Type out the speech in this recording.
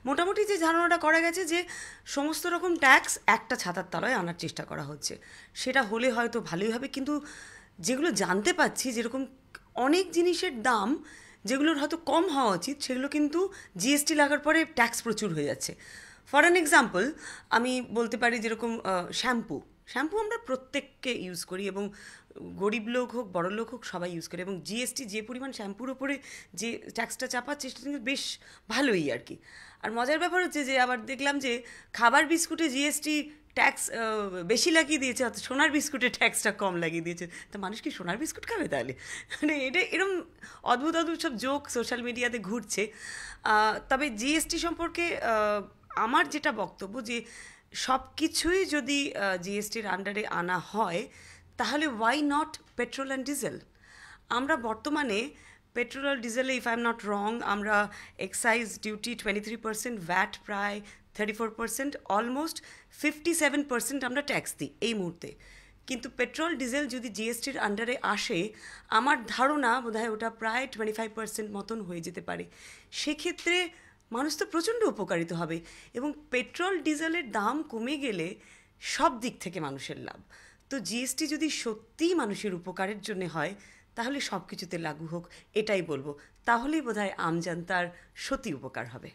মোটামুটি যে ধারণাটা করা গেছে যে সমস্ত রকম ট্যাক্স একটা ছাতার তলায় আনার চেষ্টা করা হচ্ছে, সেটা হলে হয়তো ভালোই হবে। কিন্তু যেগুলো জানতে পাচ্ছি, যেরকম অনেক জিনিসের দাম যেগুলোর হয়তো কম হওয়া উচিত, সেগুলো কিন্তু জিএসটি লাগার পরে ট্যাক্স প্রচুর হয়ে যাচ্ছে। ফর অ্যান এক্সাম্পল আমি বলতে পারি, যেরকম শ্যাম্পু শ্যাম্পু আমরা প্রত্যেককে ইউজ করি, এবং গরিব লোক হোক বড় লোক হোক সবাই ইউজ করে, এবং জিএসটি যে পরিমাণ শ্যাম্পুর ওপরে যে ট্যাক্সটা চাপাচ্ছে সেটা কিন্তু বেশ ভালোই আর কি। আর মজার ব্যাপার হচ্ছে যে আবার দেখলাম যে খাবার বিস্কুটে জিএসটি ট্যাক্স বেশি লাগিয়ে দিয়েছে, অর্থাৎ সোনার বিস্কুটে ট্যাক্সটা কম লাগিয়ে দিয়েছে। তা মানুষ কি সোনার বিস্কুট খাবে তাহলে? মানে এটা এরম অদ্ভুত অদ্ভুত সব জোক সোশ্যাল মিডিয়াতে ঘুরছে। তবে জিএসটি সম্পর্কে আমার যেটা বক্তব্য, যে সব কিছুই যদি জিএসটির আন্ডারে আনা হয়, তাহলে why not petrol and diesel? আমরা বর্তমানে পেট্রোল আর ডিজেলে, if I am not wrong, আমরা এক্সাইজ ডিউটি 23%, ভ্যাট প্রায় 34%, অলমোস্ট 57% আমরা ট্যাক্স দিই এই মুহূর্তে। কিন্তু পেট্রোল ডিজেল যদি জিএসটির আন্ডারে আসে, আমার ধারণা বোধহয় ওটা প্রায় 25% মতন হয়ে যেতে পারে। সেক্ষেত্রে মানুষ তো প্রচণ্ড উপকারিত হবে, এবং পেট্রোল ডিজেলের দাম কমে গেলে সব দিক থেকে মানুষের লাভ। তো জিএসটি যদি সত্যিই মানুষের উপকারের জন্য হয়, তাহলে সব কিছুতে লাগু হোক, এটাই বলবো। তাহলেই বোধহয় আমজনতার সত্যি উপকার হবে।